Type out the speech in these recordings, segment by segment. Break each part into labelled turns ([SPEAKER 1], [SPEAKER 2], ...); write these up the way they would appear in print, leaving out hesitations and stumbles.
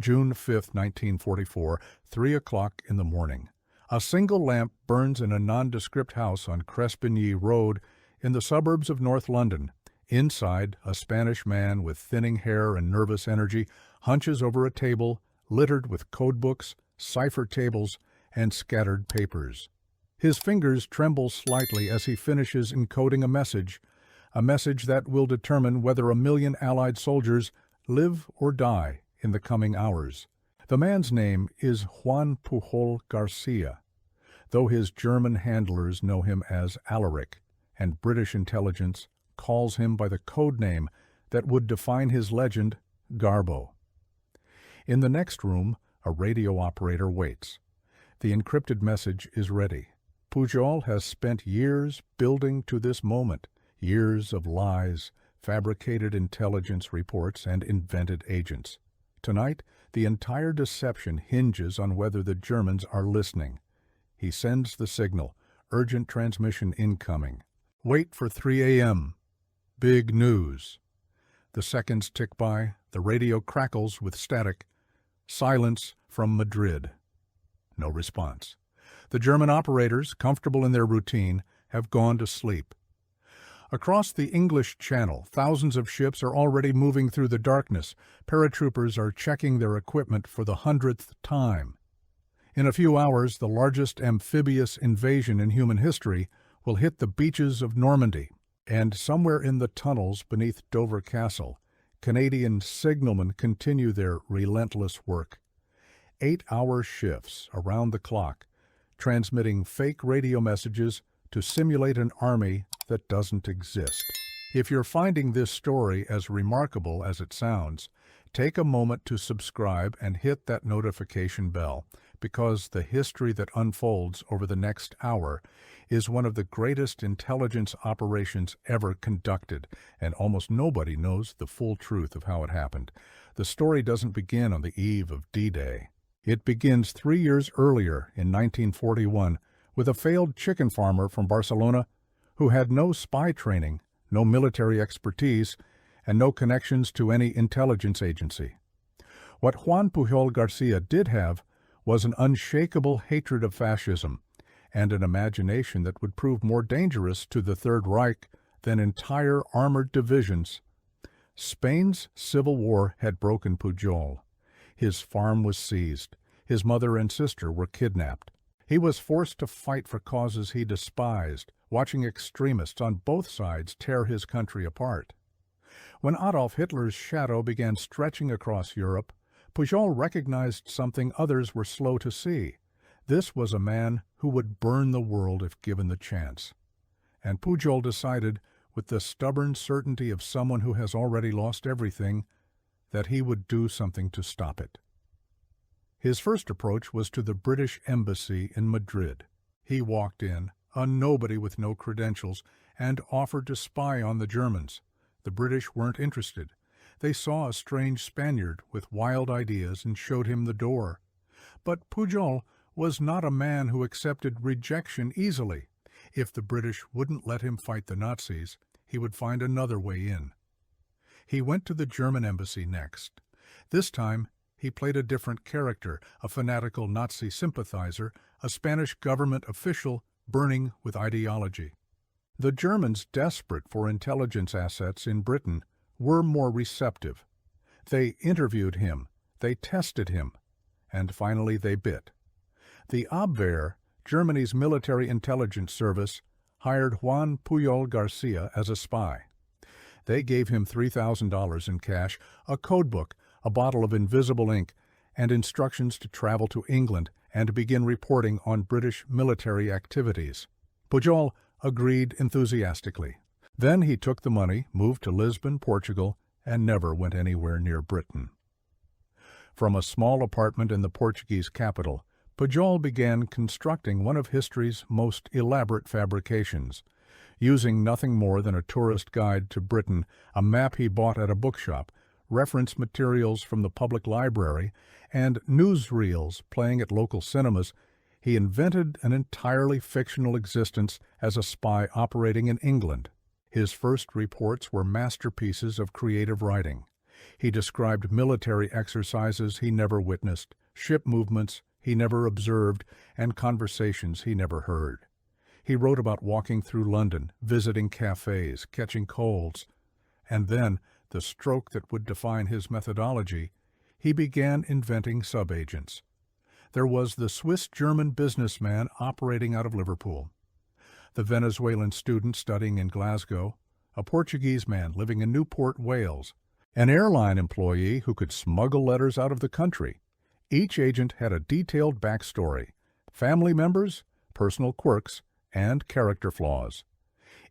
[SPEAKER 1] June 5, 1944, 3 o'clock in the morning. A single lamp burns in a nondescript house on Crespigny Road in the suburbs of North London. Inside, a Spanish man with thinning hair and nervous energy hunches over a table littered with codebooks, cipher tables, and scattered papers. His fingers tremble slightly as he finishes encoding a message that will determine whether 1,000,000 Allied soldiers live or die in the coming hours. The man's name is Juan Pujol García, though his German handlers know him as Alaric, and British intelligence calls him by the codename that would define his legend, Garbo. In the next room, a radio operator waits. The encrypted message is ready. Pujol has spent years building to this moment, years of lies, fabricated intelligence reports, and invented agents. Tonight, the entire deception hinges on whether the Germans are listening. He sends the signal, urgent transmission incoming. Wait for 3 a.m. Big news. The seconds tick by, the radio crackles with static. Silence from Madrid. No response. The German operators, comfortable in their routine, have gone to sleep. Across the English Channel, thousands of ships are already moving through the darkness. Paratroopers are checking their equipment for the 100th time. In a few hours, the largest amphibious invasion in human history will hit the beaches of Normandy. And somewhere in the tunnels beneath Dover Castle, Canadian signalmen continue their relentless work. 8-hour shifts around the clock, transmitting fake radio messages to simulate an army that doesn't exist. If you're finding this story as remarkable as it sounds, take a moment to subscribe and hit that notification bell, because the history that unfolds over the next hour is one of the greatest intelligence operations ever conducted, and almost nobody knows the full truth of how it happened. The story doesn't begin on the eve of D-Day. It begins 3 years earlier in 1941 with a failed chicken farmer from Barcelona who had no spy training, no military expertise, and no connections to any intelligence agency. What Juan Pujol García did have was an unshakable hatred of fascism and an imagination that would prove more dangerous to the Third Reich than entire armored divisions. Spain's civil war had broken Pujol. His farm was seized. His mother and sister were kidnapped. He was forced to fight for causes he despised, watching extremists on both sides tear his country apart. When Adolf Hitler's shadow began stretching across Europe, Pujol recognized something others were slow to see. This was a man who would burn the world if given the chance. And Pujol decided, with the stubborn certainty of someone who has already lost everything, that he would do something to stop it. His first approach was to the British Embassy in Madrid. He walked in, a nobody with no credentials, and offered to spy on the Germans. The British weren't interested. They saw a strange Spaniard with wild ideas and showed him the door. But Pujol was not a man who accepted rejection easily. If the British wouldn't let him fight the Nazis, he would find another way in. He went to the German embassy next. This time, he played a different character, a fanatical Nazi sympathizer, a Spanish government official burning with ideology. The Germans, desperate for intelligence assets in Britain, were more receptive. They interviewed him, they tested him, and finally they bit. The Abwehr, Germany's military intelligence service, hired Juan Pujol García as a spy. They gave him $3,000 in cash, a codebook, a bottle of invisible ink, and instructions to travel to England and begin reporting on British military activities. Pujol agreed enthusiastically. Then he took the money, moved to Lisbon, Portugal, and never went anywhere near Britain. From a small apartment in the Portuguese capital, Pujol began constructing one of history's most elaborate fabrications. Using nothing more than a tourist guide to Britain, a map he bought at a bookshop, reference materials from the public library, and newsreels playing at local cinemas, he invented an entirely fictional existence as a spy operating in England. His first reports were masterpieces of creative writing. He described military exercises he never witnessed, ship movements he never observed, and conversations he never heard. He wrote about walking through London, visiting cafes, catching colds, and then, the stroke that would define his methodology, he began inventing subagents. There was the Swiss-German businessman operating out of Liverpool, the Venezuelan student studying in Glasgow, a Portuguese man living in Newport, Wales, an airline employee who could smuggle letters out of the country. Each agent had a detailed backstory, family members, personal quirks, and character flaws.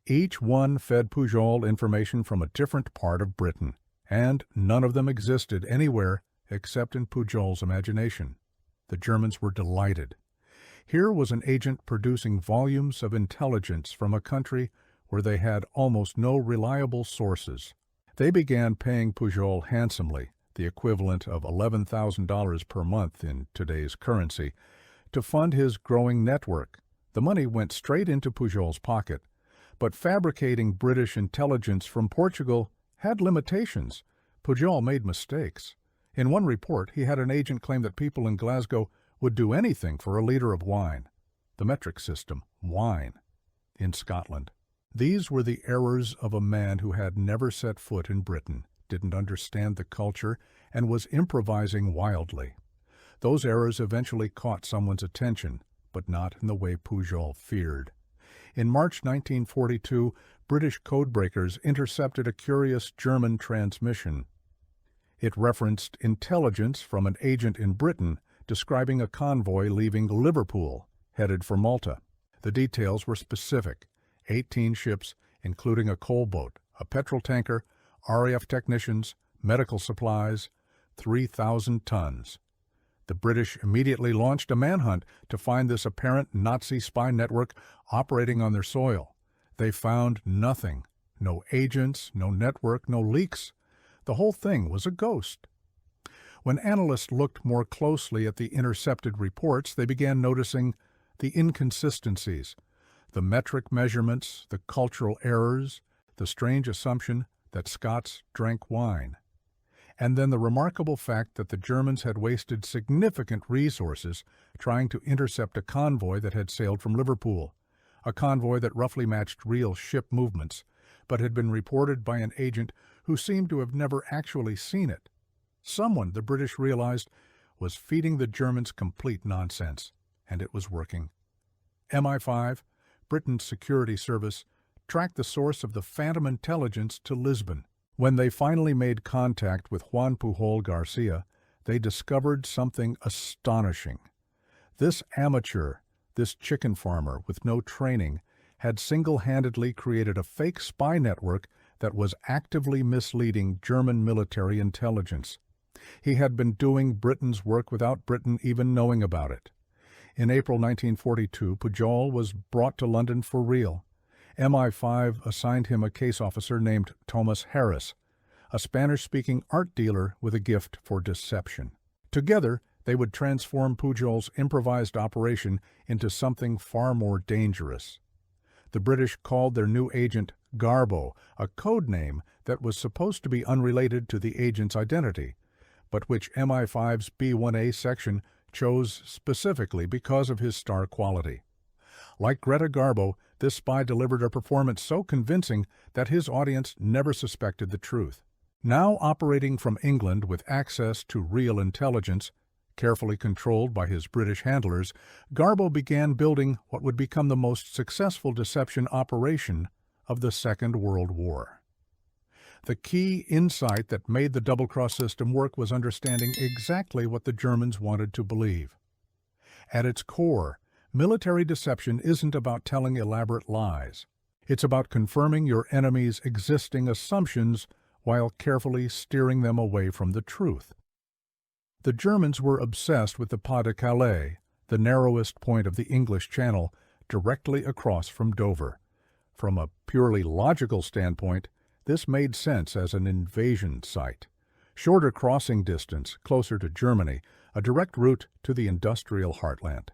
[SPEAKER 1] Each one fed Pujol information from a different part of Britain, and none of them existed anywhere except in Pujol's imagination. The Germans were delighted. Here was an agent producing volumes of intelligence from a country where they had almost no reliable sources. They began paying Pujol handsomely, the equivalent of $11,000 per month in today's currency, to fund his growing network. The money went straight into Pujol's pocket, but fabricating British intelligence from Portugal had limitations. Pujol made mistakes. In one report, he had an agent claim that people in Glasgow would do anything for a liter of wine. The metric system, wine, in Scotland. These were the errors of a man who had never set foot in Britain, didn't understand the culture, and was improvising wildly. Those errors eventually caught someone's attention, but not in the way Pujol feared. In March 1942, British codebreakers intercepted a curious German transmission. It referenced intelligence from an agent in Britain describing a convoy leaving Liverpool, headed for Malta. The details were specific: 18 ships, including a coal boat, a petrol tanker, RAF technicians, medical supplies, 3,000 tons. The British immediately launched a manhunt to find this apparent Nazi spy network operating on their soil. They found nothing. No agents, no network, no leaks. The whole thing was a ghost. When analysts looked more closely at the intercepted reports, they began noticing the inconsistencies, the metric measurements, the cultural errors, the strange assumption that Scots drank wine, and then the remarkable fact that the Germans had wasted significant resources trying to intercept a convoy that had sailed from Liverpool, a convoy that roughly matched real ship movements, but had been reported by an agent who seemed to have never actually seen it. Someone, the British realized, was feeding the Germans complete nonsense, and it was working. MI5, Britain's security service, tracked the source of the phantom intelligence to Lisbon. When they finally made contact with Juan Pujol García, they discovered something astonishing. This amateur, this chicken farmer with no training, had single-handedly created a fake spy network that was actively misleading German military intelligence. He had been doing Britain's work without Britain even knowing about it. In April 1942, Pujol was brought to London for real. MI5 assigned him a case officer named Thomas Harris, a Spanish-speaking art dealer with a gift for deception. Together, they would transform Pujol's improvised operation into something far more dangerous. The British called their new agent Garbo, a code name that was supposed to be unrelated to the agent's identity, but which MI5's B1A section chose specifically because of his star quality. Like Greta Garbo, this spy delivered a performance so convincing that his audience never suspected the truth. Now operating from England with access to real intelligence, carefully controlled by his British handlers, Garbo began building what would become the most successful deception operation of the Second World War. The key insight that made the double-cross system work was understanding exactly what the Germans wanted to believe. At its core, military deception isn't about telling elaborate lies. It's about confirming your enemy's existing assumptions while carefully steering them away from the truth. The Germans were obsessed with the Pas de Calais, the narrowest point of the English Channel, directly across from Dover. From a purely logical standpoint, this made sense as an invasion site. Shorter crossing distance, closer to Germany, a direct route to the industrial heartland.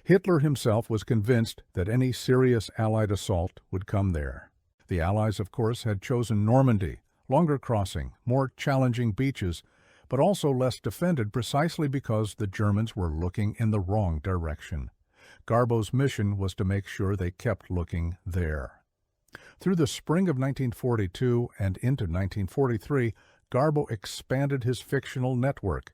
[SPEAKER 1] Hitler himself was convinced that any serious Allied assault would come there. The Allies, of course, had chosen Normandy, longer crossing, more challenging beaches, but also less defended precisely because the Germans were looking in the wrong direction. Garbo's mission was to make sure they kept looking there. Through the spring of 1942 and into 1943, Garbo expanded his fictional network.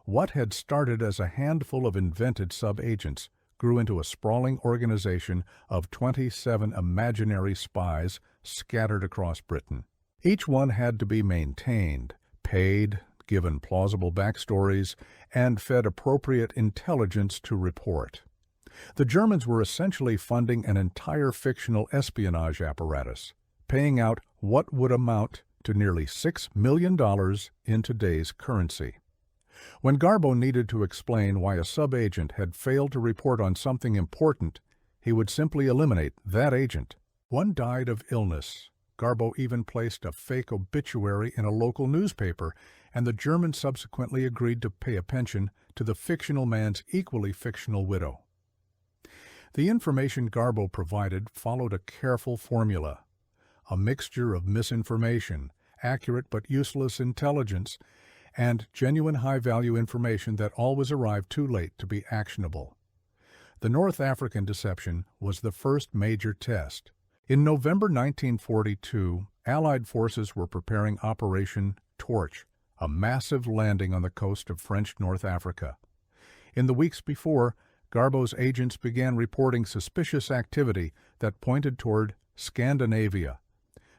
[SPEAKER 1] What had started as a handful of invented sub-agents grew into a sprawling organization of 27 imaginary spies scattered across Britain. Each one had to be maintained, paid, given plausible backstories, and fed appropriate intelligence to report. The Germans were essentially funding an entire fictional espionage apparatus, paying out what would amount to nearly $6 million in today's currency. When Garbo needed to explain why a sub-agent had failed to report on something important, he would simply eliminate that agent. One died of illness. Garbo even placed a fake obituary in a local newspaper, and the Germans subsequently agreed to pay a pension to the fictional man's equally fictional widow. The information Garbo provided followed a careful formula, a mixture of misinformation, accurate but useless intelligence, and genuine high-value information that always arrived too late to be actionable. The North African deception was the first major test. In November 1942, Allied forces were preparing Operation Torch, a massive landing on the coast of French North Africa. In the weeks before, Garbo's agents began reporting suspicious activity that pointed toward Scandinavia,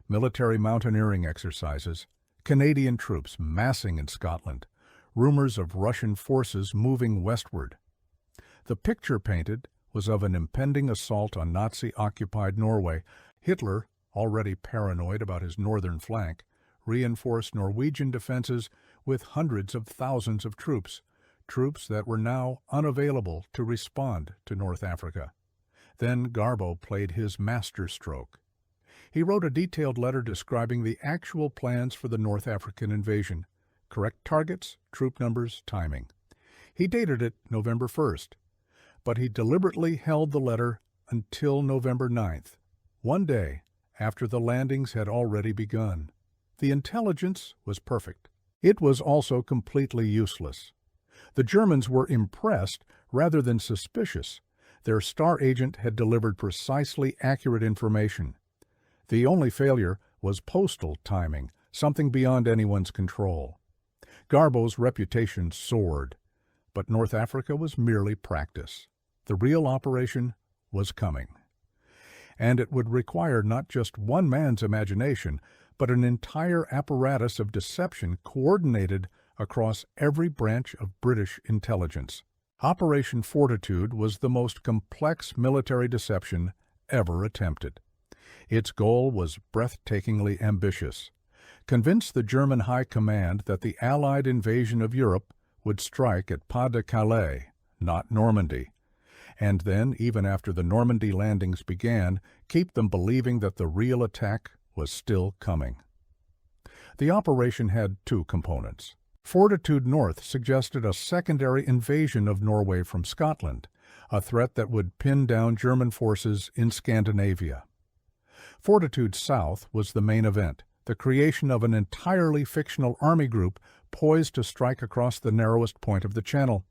[SPEAKER 1] military mountaineering exercises, Canadian troops massing in Scotland, rumors of Russian forces moving westward. The picture painted was of an impending assault on Nazi-occupied Norway. Hitler, already paranoid about his northern flank, reinforced Norwegian defenses with hundreds of thousands of troops that were now unavailable to respond to North Africa. Then Garbo played his masterstroke. He wrote a detailed letter describing the actual plans for the North African invasion, correct targets, troop numbers, timing. He dated it November 1st, but he deliberately held the letter until November 9th, one day after the landings had already begun. The intelligence was perfect. It was also completely useless. The Germans were impressed rather than suspicious. Their star agent had delivered precisely accurate information. The only failure was postal timing, something beyond anyone's control. Garbo's reputation soared, but North Africa was merely practice. The real operation was coming. And it would require not just one man's imagination, but an entire apparatus of deception coordinated across every branch of British intelligence. Operation Fortitude was the most complex military deception ever attempted. Its goal was breathtakingly ambitious: convince the German High Command that the Allied invasion of Europe would strike at Pas-de-Calais, not Normandy, and then, even after the Normandy landings began, keep them believing that the real attack was still coming. The operation had two components. Fortitude North suggested a secondary invasion of Norway from Scotland, a threat that would pin down German forces in Scandinavia. Fortitude South was the main event, the creation of an entirely fictional army group poised to strike across the narrowest point of the Channel.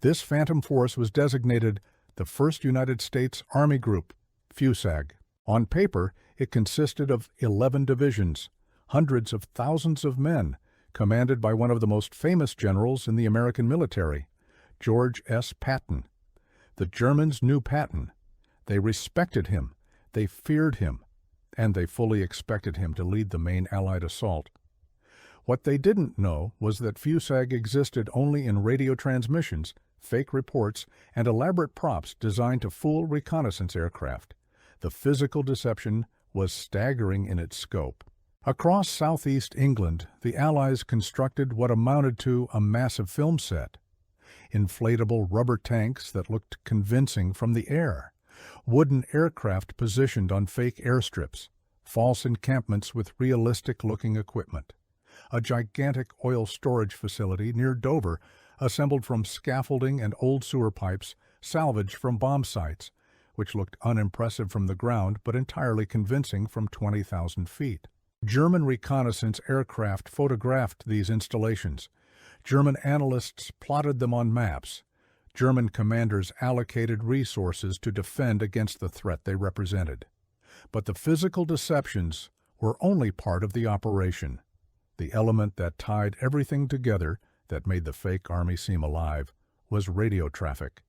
[SPEAKER 1] This phantom force was designated the First United States Army Group, FUSAG. On paper, it consisted of 11 divisions, hundreds of thousands of men, commanded by one of the most famous generals in the American military, George S. Patton. The Germans knew Patton. They respected him, they feared him, and they fully expected him to lead the main Allied assault. What they didn't know was that FUSAG existed only in radio transmissions, fake reports, and elaborate props designed to fool reconnaissance aircraft. The physical deception was staggering in its scope. Across southeast England, the Allies constructed what amounted to a massive film set. Inflatable rubber tanks that looked convincing from the air, wooden aircraft positioned on fake airstrips, false encampments with realistic-looking equipment, a gigantic oil storage facility near Dover assembled from scaffolding and old sewer pipes salvaged from bomb sites, which looked unimpressive from the ground but entirely convincing from 20,000 feet. German reconnaissance aircraft photographed these installations. German analysts plotted them on maps. German commanders allocated resources to defend against the threat they represented. But the physical deceptions were only part of the operation. The element that tied everything together, that made the fake army seem alive, was radio traffic.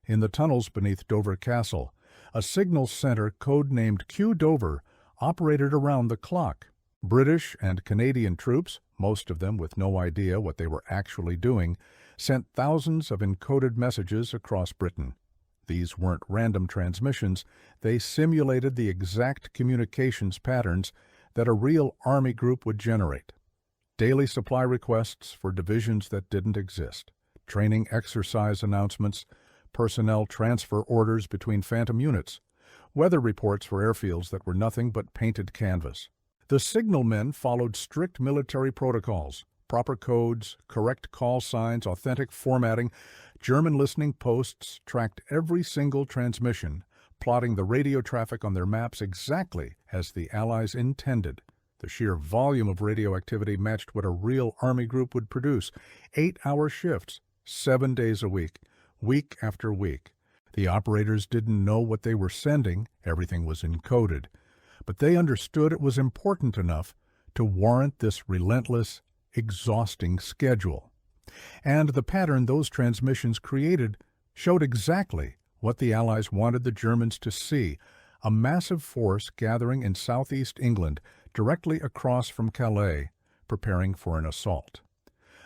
[SPEAKER 1] In the tunnels beneath Dover Castle, a signal center codenamed Q Dover operated around the clock. British and Canadian troops, most of them with no idea what they were actually doing, sent thousands of encoded messages across Britain. These weren't random transmissions, they simulated the exact communications patterns that a real army group would generate. Daily supply requests for divisions that didn't exist, training exercise announcements, personnel transfer orders between phantom units, weather reports for airfields that were nothing but painted canvas. The signalmen followed strict military protocols, proper codes, correct call signs, authentic formatting. German listening posts tracked every single transmission, plotting the radio traffic on their maps exactly as the Allies intended. The sheer volume of radio activity matched what a real army group would produce. 8-hour shifts, 7 days a week after week. The operators didn't know what they were sending, everything was encoded. But they understood it was important enough to warrant this relentless, exhausting schedule. And the pattern those transmissions created showed exactly what the Allies wanted the Germans to see, a massive force gathering in southeast England, directly across from Calais, preparing for an assault.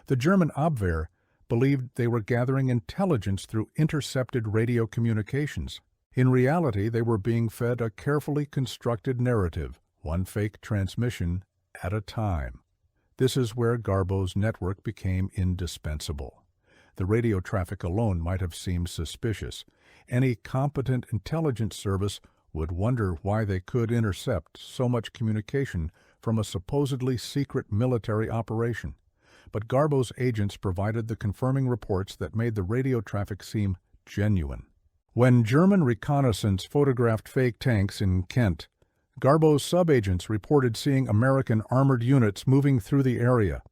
[SPEAKER 1] The German Abwehr believed they were gathering intelligence through intercepted radio communications. In reality, they were being fed a carefully constructed narrative, one fake transmission at a time. This is where Garbo's network became indispensable. The radio traffic alone might have seemed suspicious. Any competent intelligence service would wonder why they could intercept so much communication from a supposedly secret military operation. But Garbo's agents provided the confirming reports that made the radio traffic seem genuine. When German reconnaissance photographed fake tanks in Kent, Garbo's subagents reported seeing American armored units moving through the area.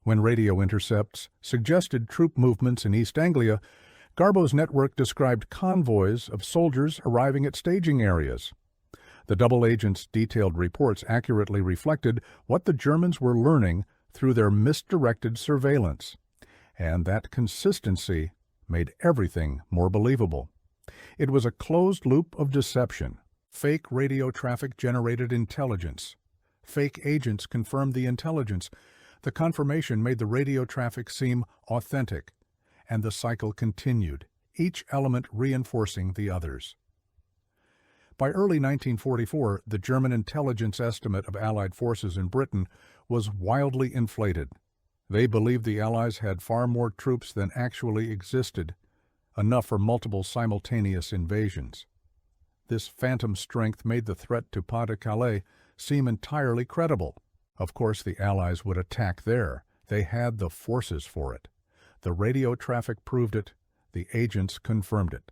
[SPEAKER 1] When radio intercepts suggested troop movements in East Anglia, Garbo's network described convoys of soldiers arriving at staging areas. The double agents' detailed reports accurately reflected what the Germans were learning through their misdirected surveillance. And that consistency made everything more believable. It was a closed loop of deception. Fake radio traffic generated intelligence. Fake agents confirmed the intelligence. The confirmation made the radio traffic seem authentic, and the cycle continued, each element reinforcing the others. By early 1944, the German intelligence estimate of Allied forces in Britain was wildly inflated. They believed the Allies had far more troops than actually existed, enough for multiple simultaneous invasions. This phantom strength made the threat to Pas-de-Calais seem entirely credible. Of course, the Allies would attack there. They had the forces for it. The radio traffic proved it. The agents confirmed it.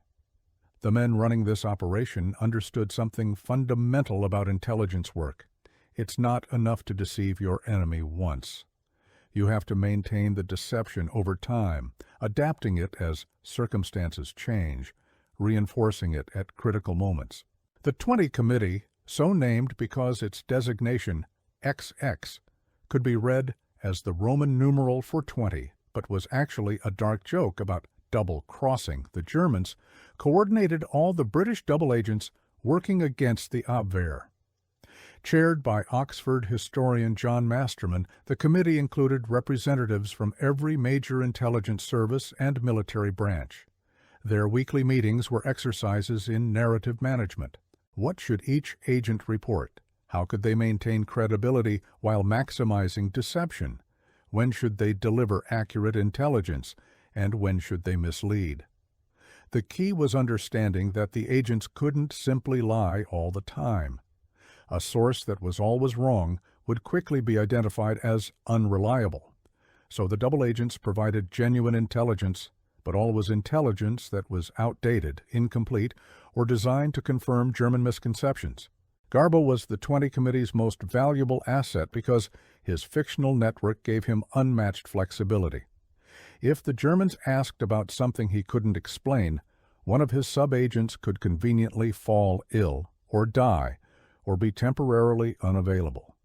[SPEAKER 1] The men running this operation understood something fundamental about intelligence work. It's not enough to deceive your enemy once. You have to maintain the deception over time, adapting it as circumstances change, reinforcing it at critical moments. The 20 Committee, so named because its designation, XX, could be read as the Roman numeral for 20, but was actually a dark joke about double-crossing the Germans, coordinated all the British double agents working against the Abwehr. Chaired by Oxford historian John Masterman, the committee included representatives from every major intelligence service and military branch. Their weekly meetings were exercises in narrative management. What should each agent report? How could they maintain credibility while maximizing deception? When should they deliver accurate intelligence, and when should they mislead? The key was understanding that the agents couldn't simply lie all the time. A source that was always wrong would quickly be identified as unreliable. So the double agents provided genuine intelligence, but always intelligence that was outdated, incomplete, or designed to confirm German misconceptions. Garbo was the 20 Committee's most valuable asset because his fictional network gave him unmatched flexibility. If the Germans asked about something he couldn't explain, one of his sub-agents could conveniently fall ill, or die, or be temporarily unavailable.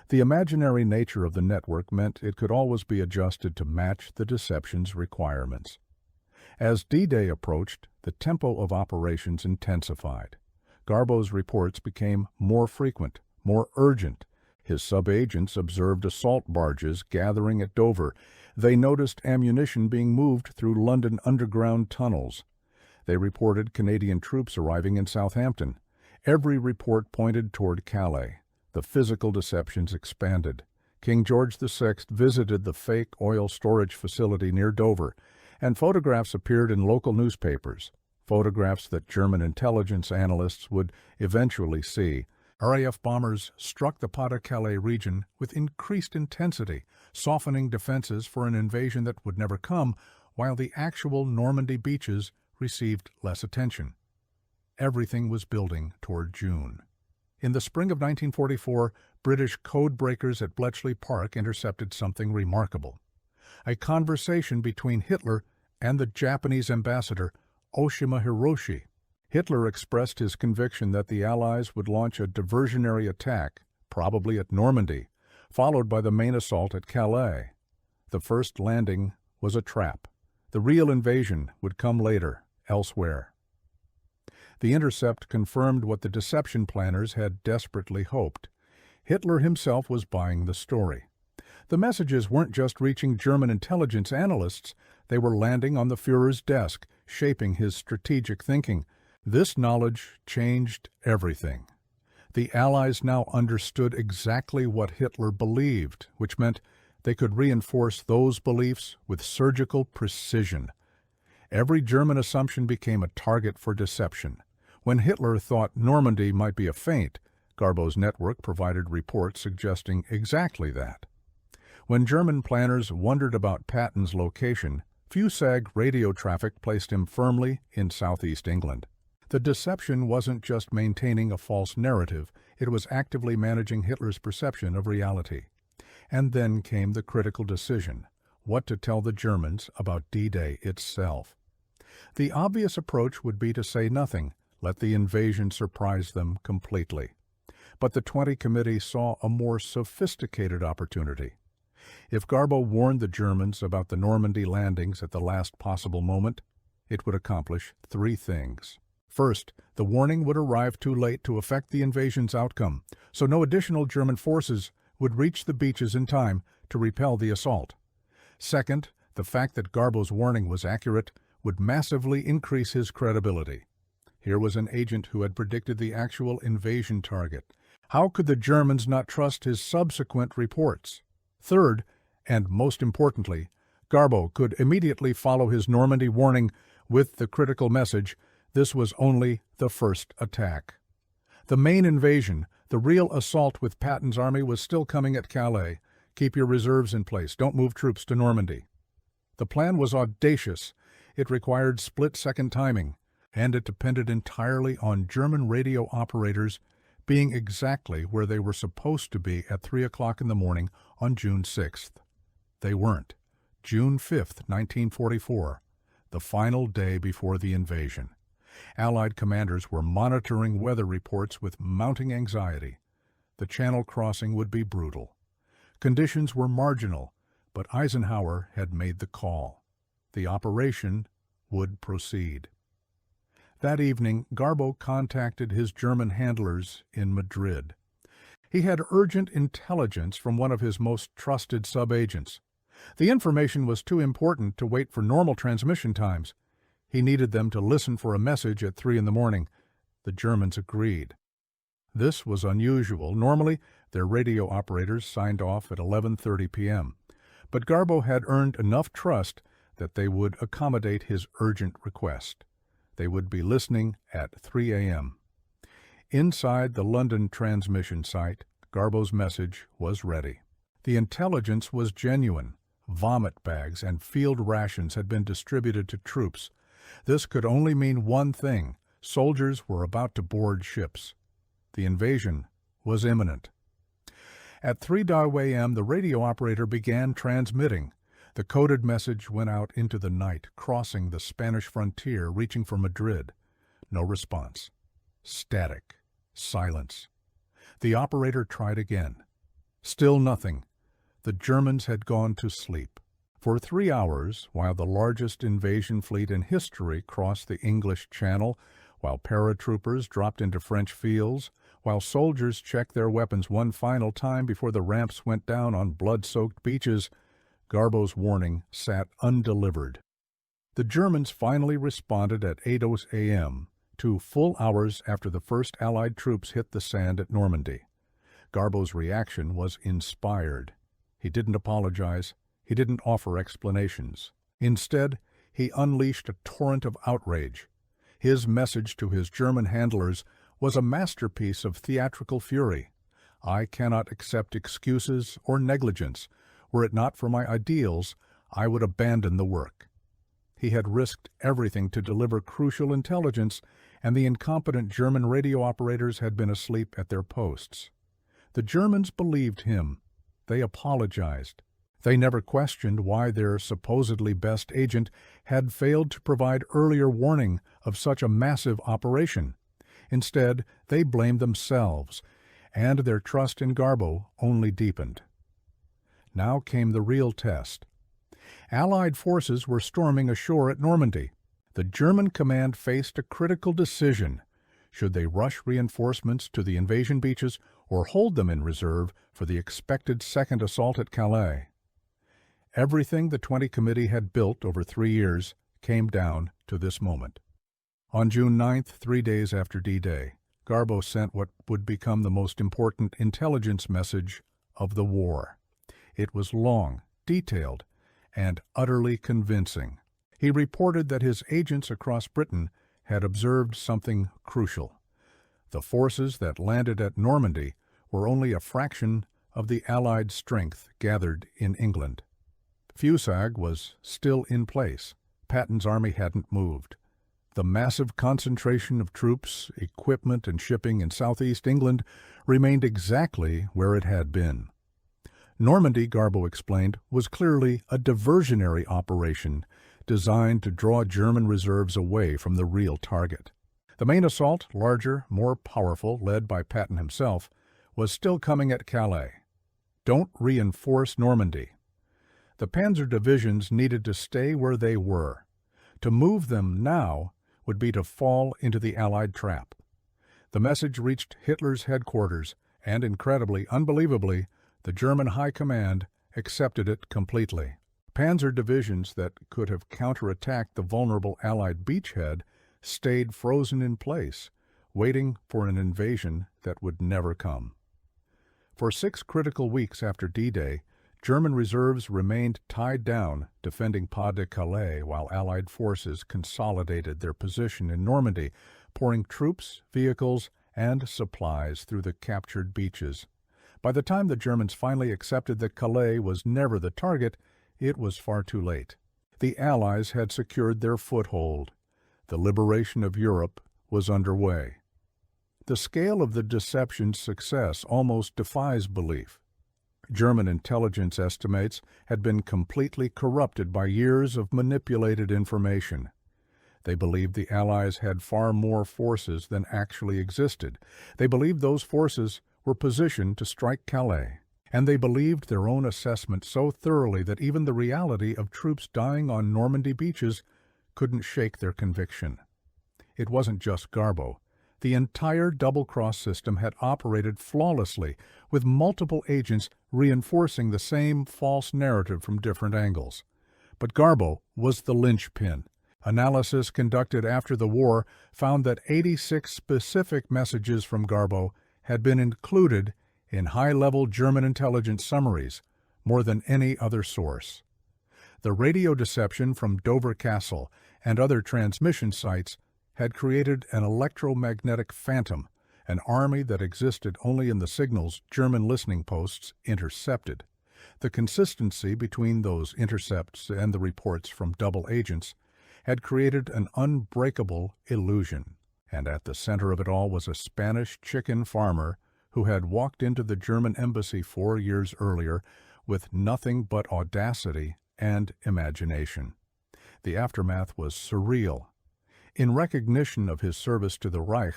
[SPEAKER 1] The imaginary nature of the network meant it could always be adjusted to match the deception's requirements. As D-Day approached, the tempo of operations intensified. Garbo's reports became more frequent, more urgent. His sub-agents observed assault barges gathering at Dover. They noticed ammunition being moved through London underground tunnels. They reported Canadian troops arriving in Southampton. Every report pointed toward Calais. The physical deceptions expanded. King George VI visited the fake oil storage facility near Dover, and photographs appeared in local newspapers, photographs that German intelligence analysts would eventually see. RAF bombers struck the Pas-de-Calais region with increased intensity, softening defenses for an invasion that would never come, while the actual Normandy beaches received less attention. Everything was building toward June. In the spring of 1944, British code breakers at Bletchley Park intercepted something remarkable: a conversation between Hitler and the Japanese ambassador, Oshima Hiroshi. Hitler expressed his conviction that the Allies would launch a diversionary attack, probably at Normandy, followed by the main assault at Calais. The first landing was a trap. The real invasion would come later, elsewhere. The intercept confirmed what the deception planners had desperately hoped. Hitler himself was buying the story. The messages weren't just reaching German intelligence analysts, they were landing on the Führer's desk, shaping his strategic thinking. This knowledge changed everything. The Allies now understood exactly what Hitler believed, which meant they could reinforce those beliefs with surgical precision. Every German assumption became a target for deception. When Hitler thought Normandy might be a feint, Garbo's network provided reports suggesting exactly that. When German planners wondered about Patton's location, Fusag radio traffic placed him firmly in southeast England. The deception wasn't just maintaining a false narrative, it was actively managing Hitler's perception of reality. And then came the critical decision: what to tell the Germans about D-Day itself. The obvious approach would be to say nothing, let the invasion surprise them completely. But the 20 Committee saw a more sophisticated opportunity. If Garbo warned the Germans about the Normandy landings at the last possible moment, it would accomplish three things. First, the warning would arrive too late to affect the invasion's outcome, so no additional German forces would reach the beaches in time to repel the assault. Second, the fact that Garbo's warning was accurate would massively increase his credibility. Here was an agent who had predicted the actual invasion target. How could the Germans not trust his subsequent reports? Third, and most importantly, Garbo could immediately follow his Normandy warning with the critical message: this was only the first attack. The main invasion, the real assault with Patton's army, was still coming at Calais. Keep your reserves in place. Don't move troops to Normandy. The plan was audacious. It required split-second timing, and it depended entirely on German radio operators being exactly where they were supposed to be at 3 o'clock in the morning on June 6th. They weren't. June 5th, 1944, the final day before the invasion. Allied commanders were monitoring weather reports with mounting anxiety. The Channel crossing would be brutal. Conditions were marginal, but Eisenhower had made the call. The operation would proceed. That evening, Garbo contacted his German handlers in Madrid. He had urgent intelligence from one of his most trusted sub-agents. The information was too important to wait for normal transmission times. He needed them to listen for a message at 3 in the morning. The Germans agreed. This was unusual. Normally, their radio operators signed off at 11:30 p.m. But Garbo had earned enough trust that they would accommodate his urgent request. They would be listening at 3 a.m. Inside the London transmission site, Garbo's message was ready. The intelligence was genuine. Vomit bags and field rations had been distributed to troops. This could only mean one thing: soldiers were about to board ships. The invasion was imminent. At 3:00 a.m., the radio operator began transmitting. The coded message went out into the night, crossing the Spanish frontier, reaching for Madrid. No response. Static. Silence. The operator tried again. Still nothing. The Germans had gone to sleep. For 3 hours, while the largest invasion fleet in history crossed the English Channel, while paratroopers dropped into French fields, while soldiers checked their weapons one final time before the ramps went down on blood-soaked beaches, Garbo's warning sat undelivered. The Germans finally responded at 8:00 a.m., 2 full hours after the first Allied troops hit the sand at Normandy. Garbo's reaction was inspired. He didn't apologize. He didn't offer explanations. Instead, he unleashed a torrent of outrage. His message to his German handlers was a masterpiece of theatrical fury. I cannot accept excuses or negligence. Were it not for my ideals, I would abandon the work. He had risked everything to deliver crucial intelligence, and the incompetent German radio operators had been asleep at their posts. The Germans believed him. They apologized. They never questioned why their supposedly best agent had failed to provide earlier warning of such a massive operation. Instead, they blamed themselves, and their trust in Garbo only deepened. Now came the real test. Allied forces were storming ashore at Normandy. The German command faced a critical decision. Should they rush reinforcements to the invasion beaches or hold them in reserve for the expected second assault at Calais? Everything the 20 Committee had built over 3 years came down to this moment. On June 9th, 3 days after D-Day, Garbo sent what would become the most important intelligence message of the war. It was long, detailed, and utterly convincing. He reported that his agents across Britain had observed something crucial. The forces that landed at Normandy were only a fraction of the Allied strength gathered in England. Fusag was still in place. Patton's army hadn't moved. The massive concentration of troops, equipment, and shipping in southeast England remained exactly where it had been. Normandy, Garbo explained, was clearly a diversionary operation designed to draw German reserves away from the real target. The main assault, larger, more powerful, led by Patton himself, was still coming at Calais. Don't reinforce Normandy. The panzer divisions needed to stay where they were. To move them now would be to fall into the Allied trap. The message reached Hitler's headquarters, and incredibly, unbelievably, the German High Command accepted it completely. Panzer divisions that could have counterattacked the vulnerable Allied beachhead stayed frozen in place, waiting for an invasion that would never come. For 6 critical weeks after D-Day, German reserves remained tied down, defending Pas-de-Calais, while Allied forces consolidated their position in Normandy, pouring troops, vehicles, and supplies through the captured beaches. By the time the Germans finally accepted that Calais was never the target, it was far too late. The Allies had secured their foothold. The liberation of Europe was underway. The scale of the deception's success almost defies belief. German intelligence estimates had been completely corrupted by years of manipulated information. They believed the Allies had far more forces than actually existed. They believed those forces were positioned to strike Calais. And they believed their own assessment so thoroughly that even the reality of troops dying on Normandy beaches couldn't shake their conviction. It wasn't just Garbo. The entire double-cross system had operated flawlessly, with multiple agents reinforcing the same false narrative from different angles. But Garbo was the linchpin. Analysis conducted after the war found that 86 specific messages from Garbo had been included in high-level German intelligence summaries, more than any other source. The radio deception from Dover Castle and other transmission sites had created an electromagnetic phantom, an army that existed only in the signals German listening posts intercepted. The consistency between those intercepts and the reports from double agents had created an unbreakable illusion. And at the center of it all was a Spanish chicken farmer who had walked into the German embassy 4 years earlier with nothing but audacity and imagination. The aftermath was surreal. In recognition of his service to the Reich,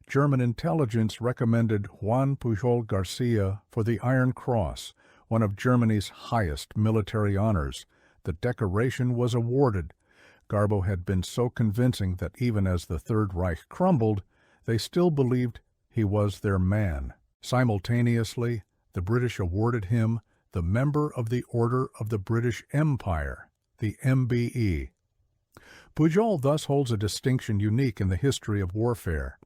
[SPEAKER 1] German intelligence recommended Juan Pujol García for the Iron Cross, one of Germany's highest military honors. The decoration was awarded. Garbo had been so convincing that even as the Third Reich crumbled, they still believed he was their man. Simultaneously, the British awarded him the Member of the Order of the British Empire, the MBE. Pujol thus holds a distinction unique in the history of warfare.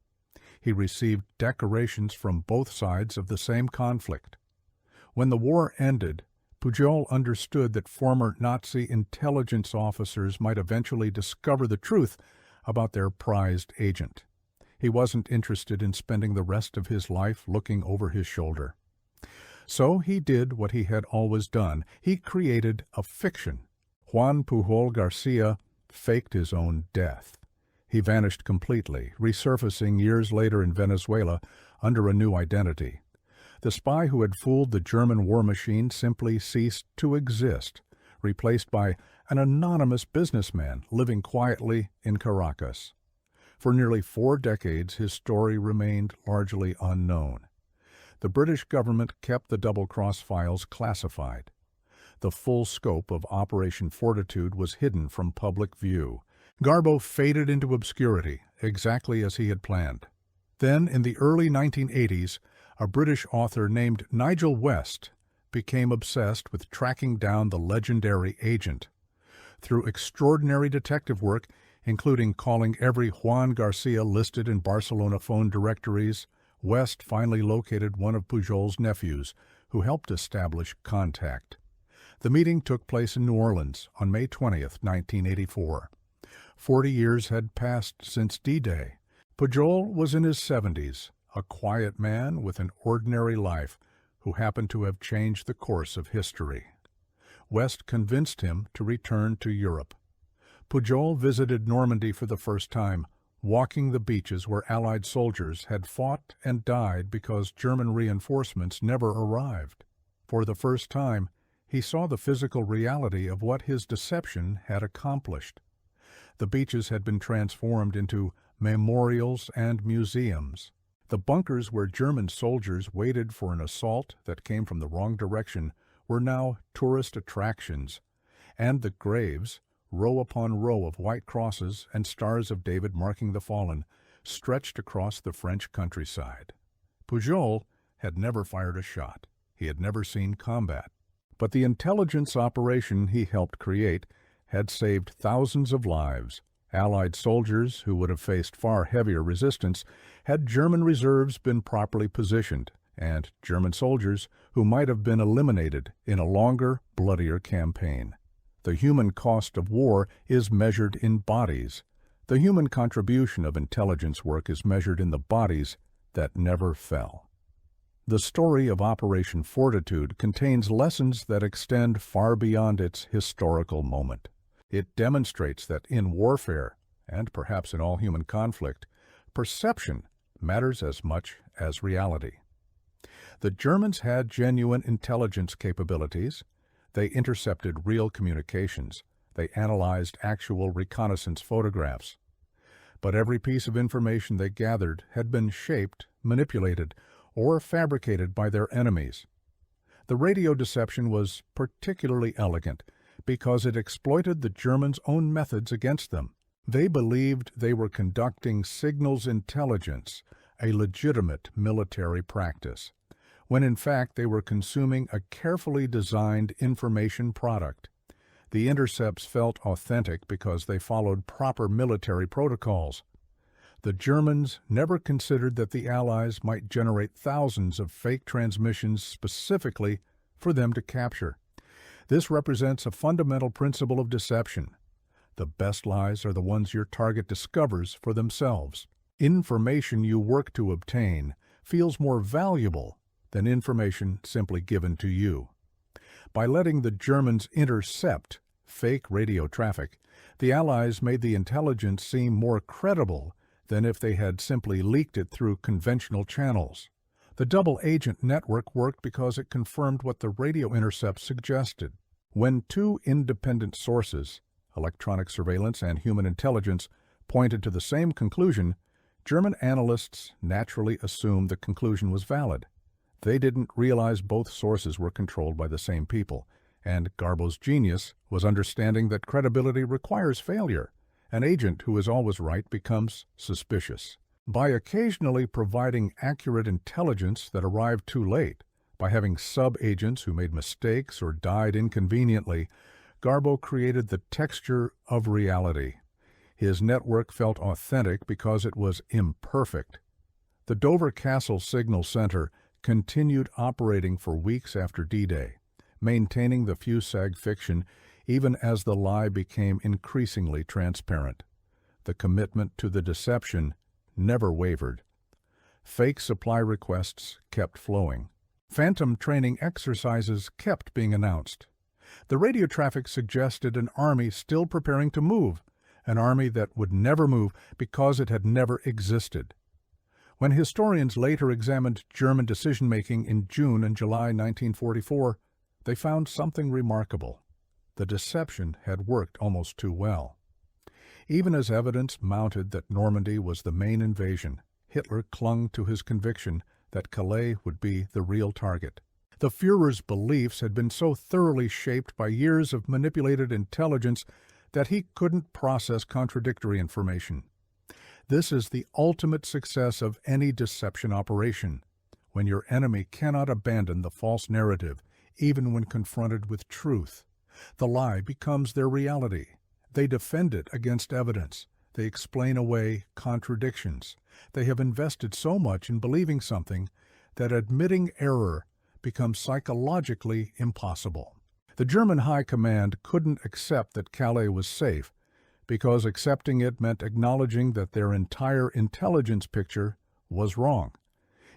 [SPEAKER 1] He received decorations from both sides of the same conflict. When the war ended, Pujol understood that former Nazi intelligence officers might eventually discover the truth about their prized agent. He wasn't interested in spending the rest of his life looking over his shoulder. So he did what he had always done. He created a fiction. Juan Pujol García faked his own death. He vanished completely, resurfacing years later in Venezuela under a new identity. The spy who had fooled the German war machine simply ceased to exist, replaced by an anonymous businessman living quietly in Caracas. For nearly 4 decades, his story remained largely unknown. The British government kept the double-cross files classified. The full scope of Operation Fortitude was hidden from public view. Garbo faded into obscurity, exactly as he had planned. Then, in the early 1980s, a British author named Nigel West became obsessed with tracking down the legendary agent. Through extraordinary detective work, including calling every Juan Garcia listed in Barcelona phone directories, West finally located one of Pujol's nephews, who helped establish contact. The meeting took place in New Orleans on May 20th, 1984. 40 years had passed since D-Day. Pujol was in his 70s, a quiet man with an ordinary life who happened to have changed the course of history. West convinced him to return to Europe. Pujol visited Normandy for the first time, walking the beaches where Allied soldiers had fought and died because German reinforcements never arrived. For the first time, he saw the physical reality of what his deception had accomplished. The beaches had been transformed into memorials and museums. The bunkers where German soldiers waited for an assault that came from the wrong direction were now tourist attractions, and the graves, row upon row of white crosses and stars of David marking the fallen, stretched across the French countryside. Pujol had never fired a shot. He had never seen combat. But the intelligence operation he helped create had saved thousands of lives. Allied soldiers, who would have faced far heavier resistance, had German reserves been properly positioned, and German soldiers who might have been eliminated in a longer, bloodier campaign. The human cost of war is measured in bodies. The human contribution of intelligence work is measured in the bodies that never fell. The story of Operation Fortitude contains lessons that extend far beyond its historical moment. It demonstrates that in warfare, and perhaps in all human conflict, perception matters as much as reality. The Germans had genuine intelligence capabilities. They intercepted real communications. They analyzed actual reconnaissance photographs. But every piece of information they gathered had been shaped, manipulated, or fabricated by their enemies. The radio deception was particularly elegant because it exploited the Germans' own methods against them. They believed they were conducting signals intelligence, a legitimate military practice, when in fact they were consuming a carefully designed information product. The intercepts felt authentic because they followed proper military protocols. The Germans never considered that the Allies might generate thousands of fake transmissions specifically for them to capture. This represents a fundamental principle of deception. The best lies are the ones your target discovers for themselves. Information you work to obtain feels more valuable than information simply given to you. By letting the Germans intercept fake radio traffic, the Allies made the intelligence seem more credible than if they had simply leaked it through conventional channels. The double-agent network worked because it confirmed what the radio intercepts suggested. When two independent sources, electronic surveillance and human intelligence, pointed to the same conclusion, German analysts naturally assumed the conclusion was valid. They didn't realize both sources were controlled by the same people, and Garbo's genius was understanding that credibility requires failure. An agent who is always right becomes suspicious. By occasionally providing accurate intelligence that arrived too late, by having sub-agents who made mistakes or died inconveniently, Garbo created the texture of reality. His network felt authentic because it was imperfect. The Dover Castle Signal Center continued operating for weeks after D-Day, maintaining the FUSAG fiction even as the lie became increasingly transparent. The commitment to the deception never wavered. Fake supply requests kept flowing. Phantom training exercises kept being announced. The radio traffic suggested an army still preparing to move, an army that would never move because it had never existed. When historians later examined German decision-making in June and July 1944, they found something remarkable. The deception had worked almost too well. Even as evidence mounted that Normandy was the main invasion, Hitler clung to his conviction that Calais would be the real target. The Führer's beliefs had been so thoroughly shaped by years of manipulated intelligence that he couldn't process contradictory information. This is the ultimate success of any deception operation, when your enemy cannot abandon the false narrative, even when confronted with truth. The lie becomes their reality. They defend it against evidence. They explain away contradictions. They have invested so much in believing something that admitting error becomes psychologically impossible. The German High Command couldn't accept that Calais was safe, because accepting it meant acknowledging that their entire intelligence picture was wrong.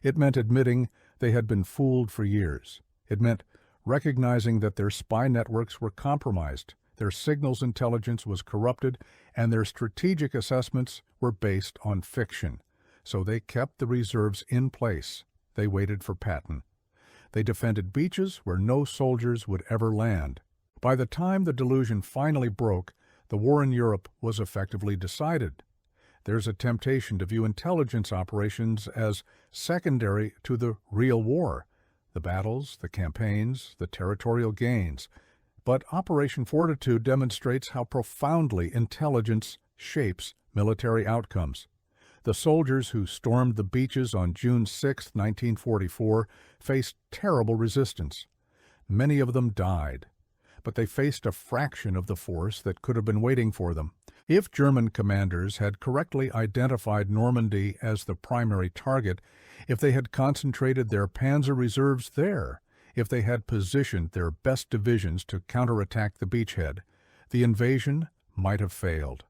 [SPEAKER 1] It meant admitting they had been fooled for years. It meant recognizing that their spy networks were compromised, their signals intelligence was corrupted, and their strategic assessments were based on fiction. So they kept the reserves in place. They waited for Patton. They defended beaches where no soldiers would ever land. By the time the delusion finally broke, the war in Europe was effectively decided. There's a temptation to view intelligence operations as secondary to the real war, the battles, the campaigns, the territorial gains. But Operation Fortitude demonstrates how profoundly intelligence shapes military outcomes. The soldiers who stormed the beaches on June 6, 1944, faced terrible resistance. Many of them died, but they faced a fraction of the force that could have been waiting for them. If German commanders had correctly identified Normandy as the primary target, if they had concentrated their panzer reserves there, if they had positioned their best divisions to counterattack the beachhead, the invasion might have failed.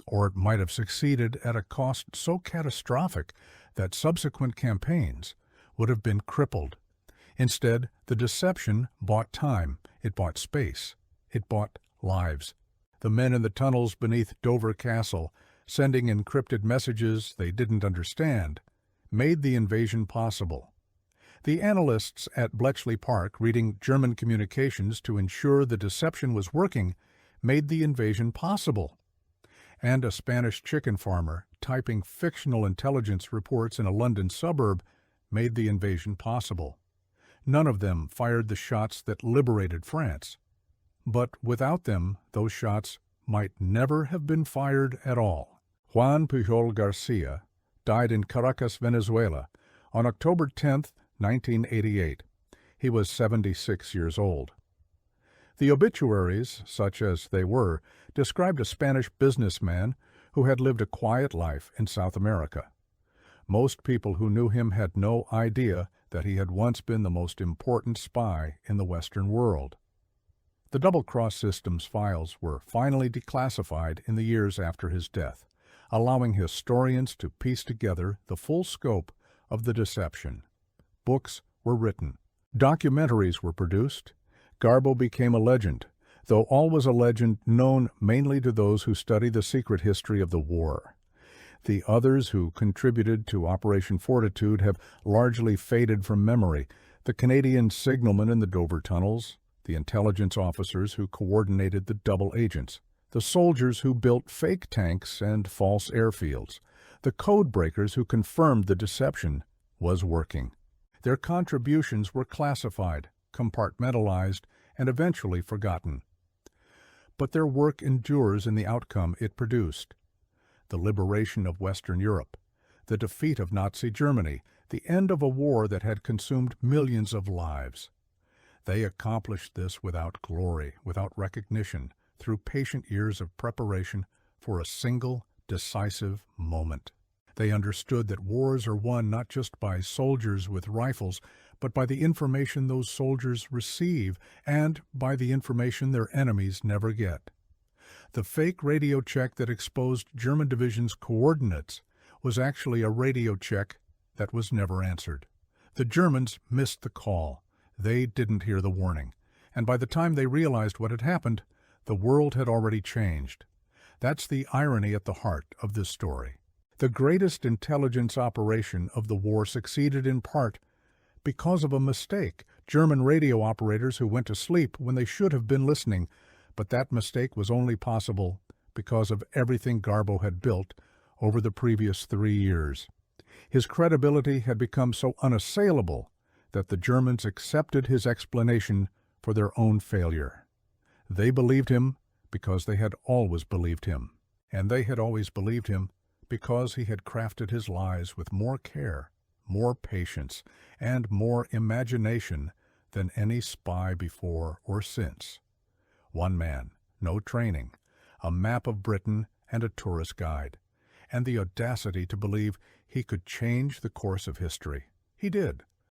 [SPEAKER 1] Or it might have succeeded at a cost so catastrophic that subsequent campaigns would have been crippled. Instead, the deception bought time, it bought space, it bought lives. The men in the tunnels beneath Dover Castle, sending encrypted messages they didn't understand, made the invasion possible. The analysts at Bletchley Park, reading German communications to ensure the deception was working, made the invasion possible. And a Spanish chicken farmer, typing fictional intelligence reports in a London suburb, made the invasion possible. None of them fired the shots that liberated France. But without them, those shots might never have been fired at all. Juan Pujol García died in Caracas, Venezuela, on October 10, 1988. He was 76 years old. The obituaries, such as they were, described a Spanish businessman who had lived a quiet life in South America. Most people who knew him had no idea that he had once been the most important spy in the Western world. The double-cross system's files were finally declassified in the years after his death, allowing historians to piece together the full scope of the deception. Books were written. Documentaries were produced. Garbo became a legend, though all was a legend known mainly to those who study the secret history of the war. The others who contributed to Operation Fortitude have largely faded from memory. The Canadian signalmen in the Dover tunnels, the intelligence officers who coordinated the double agents, the soldiers who built fake tanks and false airfields, the code breakers who confirmed the deception was working. Their contributions were classified, compartmentalized, and eventually forgotten. But their work endures in the outcome it produced. The liberation of Western Europe, the defeat of Nazi Germany, the end of a war that had consumed millions of lives. They accomplished this without glory, without recognition, through patient years of preparation for a single, decisive moment. They understood that wars are won not just by soldiers with rifles, but by the information those soldiers receive and by the information their enemies never get. The fake radio check that exposed German division's coordinates was actually a radio check that was never answered. The Germans missed the call. They didn't hear the warning. And by the time they realized what had happened, the world had already changed. That's the irony at the heart of this story. The greatest intelligence operation of the war succeeded in part because of a mistake. German radio operators who went to sleep when they should have been listening, but that mistake was only possible because of everything Garbo had built over the previous 3 years. His credibility had become so unassailable that the Germans accepted his explanation for their own failure. They believed him because they had always believed him, and they had always believed him because he had crafted his lies with more care, more patience, and more imagination than any spy before or since. One man, no training, a map of Britain and a tourist guide, and the audacity to believe he could change the course of history. He did.